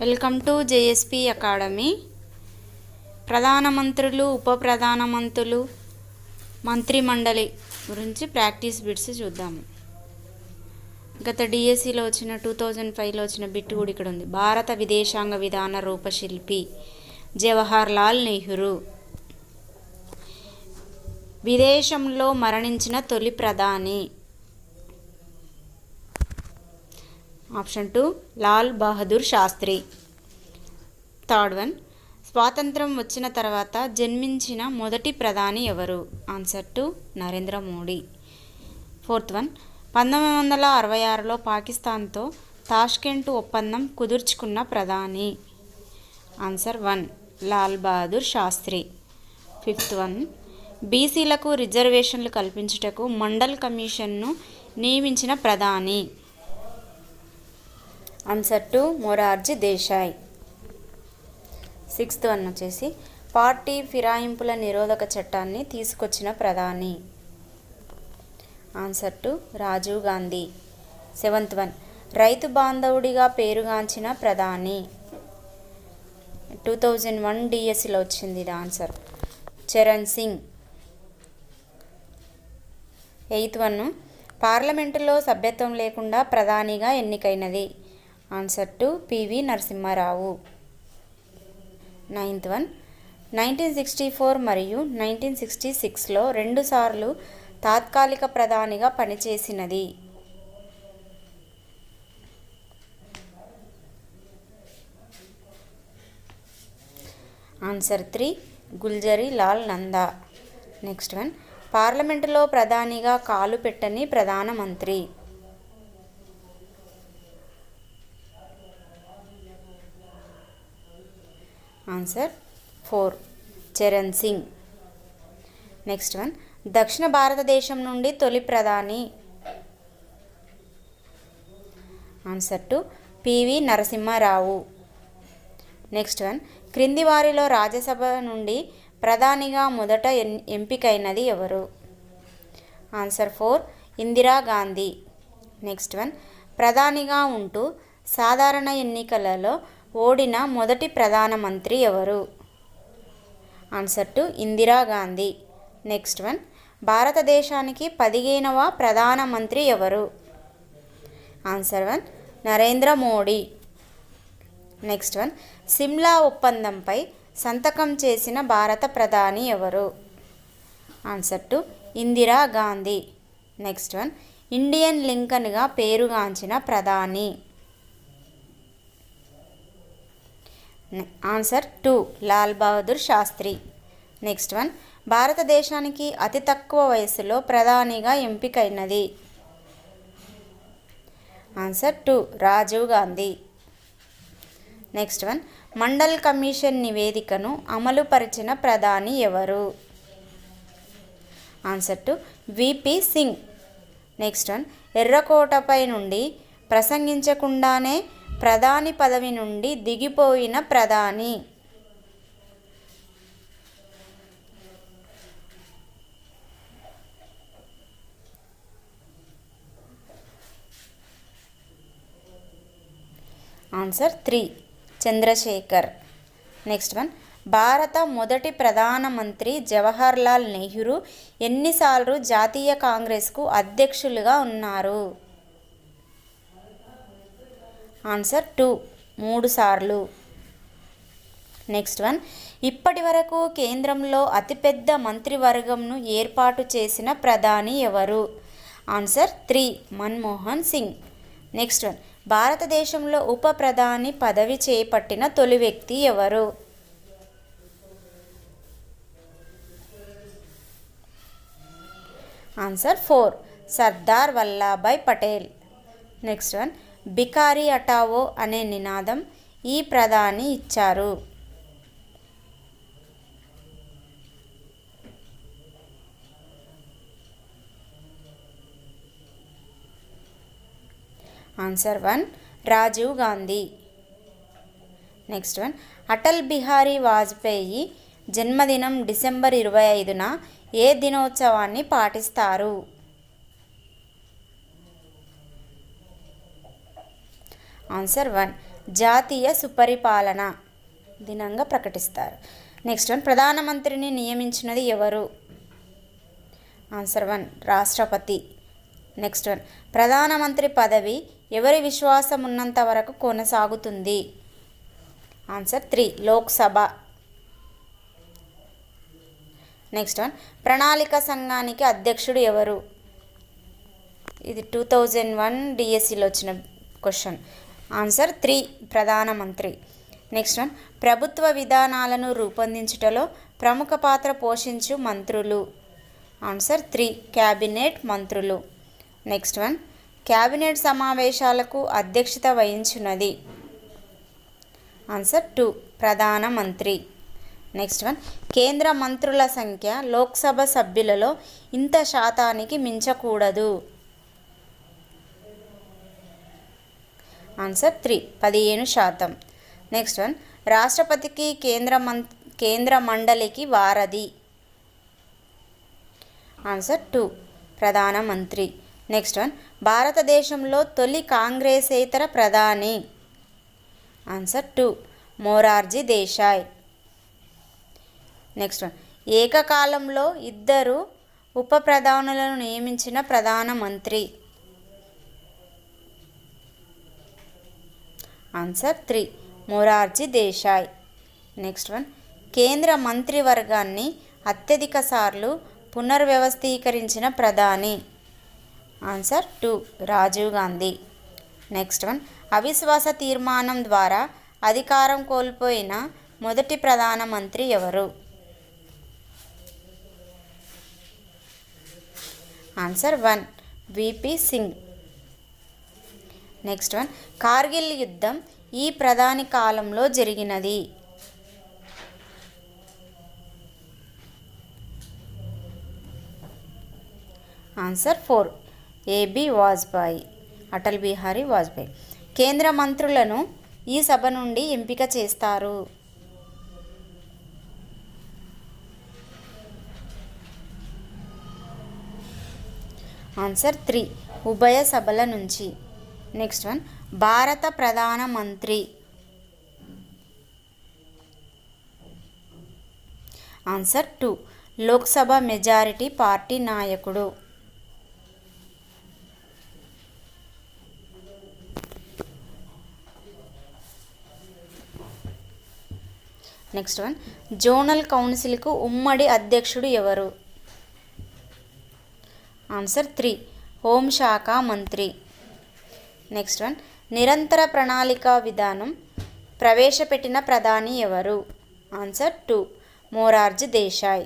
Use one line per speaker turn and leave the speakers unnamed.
Welcome to JSP academy. ప్రధానమంత్రులు, ఉప ప్రధానమంత్రులు, మంత్రిమండలి గురించి ప్రాక్టీస్ బిట్స్ చూద్దాము. గత డిఎస్సిలో వచ్చిన 2005లో వచ్చిన బిట్ కూడా ఇక్కడ ఉంది. భారత విదేశాంగ విధాన రూపశిల్పి జవహర్ లాల్ నెహ్రూ. విదేశంలో మరణించిన తొలి ప్రధాని. Option 2 Lal Bahadur Shastri. Third one, స్వాతంత్రం వచ్చిన తర్వాత జన్మించిన మొదటి ప్రధాని ఎవరు? Answer 2 Narendra Modi. Fourth one, 1966లో పాకిస్తాన్తో తాష్కెంట్ ఒప్పందం కుదుర్చుకున్న ప్రధాని. Answer 1 Lal Bahadur Shastri. Fifth one, బీసీలకు రిజర్వేషన్లు కల్పించుటకు మండల్ కమిషన్ను నియమించిన ప్రధాని. Answer 2 Morarji Desai. Sixth one వచ్చేసి పార్టీ ఫిరాయింపుల నిరోధక చట్టాన్ని తీసుకొచ్చిన ప్రధాని. Answer 2 Rajiv Gandhi. Seventh one, రైతు బాంధవుడిగా పేరుగాంచిన ప్రధాని. 2001 డిఎస్సిలో వచ్చింది ఇది answer. Charan Singh. Eighth one, పార్లమెంటులో సభ్యత్వం లేకుండా ప్రధానిగా ఎన్నికైనది. Answer 2 PV Narasimha Rao. Ninth one, 1964 మరియు 1966లో 2 సార్లు తాత్కాలిక ప్రధానిగా పనిచేసినది. Answer 3 Gulzari Lal Nanda. Next one, పార్లమెంటులో ప్రధానిగా కాలు పెట్టని ప్రధానమంత్రి. Answer 4 Charan Singh. Next one, దక్షిణ భారతదేశం నుండి తొలి ప్రధాని. Answer 2 PV Narasimha Rao. Next one, క్రింది వారిలో రాజ్యసభ నుండి ప్రధానిగా మొదట ఎంపికైనది ఎవరు? ఆన్సర్ 4 ఇందిరాగాంధీ. నెక్స్ట్ వన్, ప్రధానిగా ఉంటూ సాధారణ ఎన్నికలలో ఓడిన మొదటి ప్రధానమంత్రి ఎవరు? ఆన్సర్ 2 ఇందిరాగాంధీ. నెక్స్ట్ వన్, భారతదేశానికి 15వ ప్రధానమంత్రి ఎవరు? Answer 1 Narendra Modi. Next one, Simla ఒప్పందంపై సంతకం చేసిన భారత ప్రధాని ఎవరు? Answer 2 Indira Gandhi. Next one, Indian లింకన్గా పేరుగాంచిన ప్రధాని. Answer 2 Lal Bahadur Shastri. Next one, భారతదేశానికి అతి తక్కువ వయసులో ప్రధానిగా ఎంపికైనది. Answer 2 Rajiv Gandhi. Next one, Mandal commission నివేదికను అమలుపరిచిన ప్రధాని ఎవరు? Answer 2 VP Singh. Next one, ఎర్రకోటపై నుండి ప్రసంగించకుండానే ప్రధాని పదవి నుండి దిగిపోయిన ప్రధాని. ఆన్సర్ 3 చంద్రశేఖర్. నెక్స్ట్ వన్, భారత మొదటి ప్రధానమంత్రి జవహర్ లాల్ నెహ్రూ ఎన్నిసార్లు జాతీయ కాంగ్రెస్కు అధ్యక్షులుగా ఉన్నారు? ఆన్సర్ 2 3 సార్లు. నెక్స్ట్ వన్, ఇప్పటి వరకు కేంద్రంలో అతిపెద్ద మంత్రివర్గంను ఏర్పాటు చేసిన ప్రధాని ఎవరు? Answer 3 Manmohan Singh. Next one, భారతదేశంలో ఉప ప్రధాని పదవి చేపట్టిన తొలి వ్యక్తి ఎవరు? Answer 4 Sardar Vallabhbhai Patel. Next one, బికారి హటావో అనే నినాదం ఈ ప్రధాని ఇచ్చారు. Answer 1 Rajiv Gandhi. Next one, Atal Bihari Vajpayee జన్మదినం డిసెంబర్ 25న ఏ దినోత్సవాన్ని పాటిస్తారు? ఆన్సర్ 1 జాతీయ సుపరిపాలన దినంగా ప్రకటిస్తారు. నెక్స్ట్ వన్, ప్రధానమంత్రిని నియమించినది ఎవరు? ఆన్సర్ 1 రాష్ట్రపతి. నెక్స్ట్ వన్, ప్రధానమంత్రి పదవి ఎవరి విశ్వాసం ఉన్నంత వరకు కొనసాగుతుంది? ఆన్సర్ 3 లోక్సభ. నెక్స్ట్ వన్, ప్రణాళిక సంఘానికి అధ్యక్షుడు ఎవరు? ఇది 2001 డిఎస్సిలో వచ్చిన క్వశ్చన్. ఆన్సర్ 3 ప్రధానమంత్రి. నెక్స్ట్ వన్, ప్రభుత్వ విధానాలను రూపొందించుటలో ప్రముఖ పాత్ర పోషించు మంత్రులు? ఆన్సర్ 3 క్యాబినెట్ మంత్రులు. నెక్స్ట్ వన్, క్యాబినెట్ సమావేశాలకు అధ్యక్షత వహించున్నది? ఆన్సర్ 2 ప్రధానమంత్రి. నెక్స్ట్ వన్, కేంద్ర మంత్రుల సంఖ్య లోక్సభ సభ్యులలో ఇంత శాతానికి మించకూడదు? ఆన్సర్ 3 15%. నెక్స్ట్ వన్, రాష్ట్రపతికి కేంద్ర మండలికి వారధి? ఆన్సర్ 2 ప్రధానమంత్రి. నెక్స్ట్ వన్, భారతదేశంలో తొలి కాంగ్రెసేతర ప్రధాని? Answer 2 Morarji Desai. Next one, ఏకకాలంలో 2 ఉప ప్రధానులను నియమించిన ప్రధానమంత్రి? Answer 3 Morarji Desai. Next one, కేంద్ర మంత్రివర్గాన్ని అత్యధిక సార్లు పునర్వ్యవస్థీకరించిన ప్రధాని? Answer 2 Rajiv Gandhi. Next one, అవిశ్వాస తీర్మానం ద్వారా అధికారం కోల్పోయిన మొదటి ప్రధానమంత్రి ఎవరు? Answer 1 V P Singh. Next one, Kargil యుద్ధం ఈ ప్రధాని కాలంలో జరిగినది? Answer 4 A B Vajpayee, Atal Bihari Vajpayee. కేంద్ర మంత్రులను ఈ సభ నుండి ఎంపిక చేస్తారు? ఆన్సర్ 3 ఉభయ సభల నుంచి. నెక్స్ట్ వన్, భారత ప్రధానమంత్రి? ఆన్సర్ 2 లోక్సభ మెజారిటీ పార్టీ నాయకుడు. నెక్స్ట్ వన్, జోనల్ కౌన్సిల్కు ఉమ్మడి అధ్యక్షుడు ఎవరు? ఆన్సర్ 3 హోంశాఖ మంత్రి. నెక్స్ట్ వన్, నిరంతర ప్రణాళిక విధానం ప్రవేశపెట్టిన ప్రధాని ఎవరు? ఆన్సర్ 2 మొరార్జీ దేశాయ్.